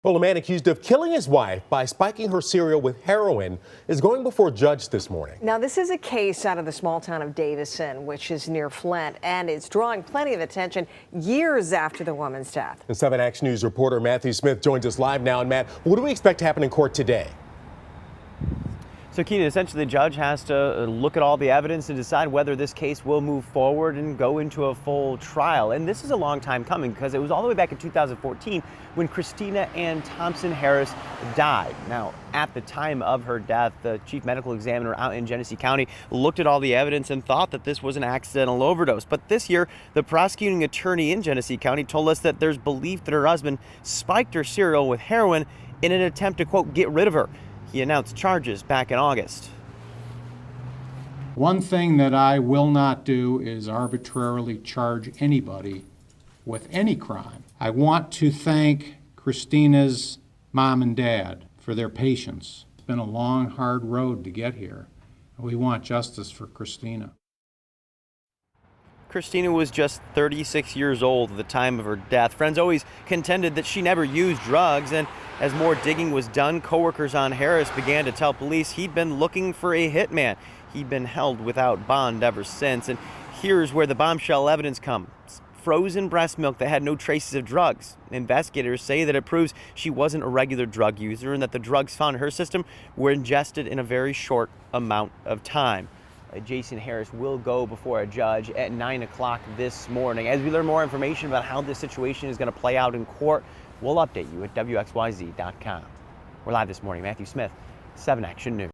Well, a man accused of killing his wife by spiking her cereal with heroin is going before a judge this morning. Now, this is a case out of the small town of Davison, which is near Flint, and it's drawing plenty of attention years after the woman's death. And 7 Action News reporter Matthew Smith joins us live now. And Matt, what do we expect to happen in court today? So, Keenan, essentially the judge has to look at all the evidence and decide whether this case will move forward and go into a full trial. And this is a long time coming because it was all the way back in 2014 when Christina Ann Thompson Harris died. Now, at the time of her death, the chief medical examiner out in Genesee County looked at all the evidence and thought that this was an accidental overdose. But this year, the prosecuting attorney in Genesee County told us that there's belief that her husband spiked her cereal with heroin in an attempt to, quote, get rid of her. He announced charges back in August. One thing that I will not do is arbitrarily charge anybody with any crime. I want to thank Christina's mom and dad for their patience. It's been a long, hard road to get here. We want justice for Christina. Christina was just 36 years old at the time of her death. Friends always contended that she never used drugs, and as more digging was done, coworkers on Harris began to tell police he'd been looking for a hitman. He'd been held without bond ever since, and here's where the bombshell evidence comes. Frozen breast milk that had no traces of drugs. Investigators say that it proves she wasn't a regular drug user and that the drugs found in her system were ingested in a very short amount of time. Jason Harris will go before a judge at 9 o'clock this morning. As we learn more information about how this situation is going to play out in court, we'll update you at WXYZ.com. We're live this morning. Matthew Smith, 7 Action News.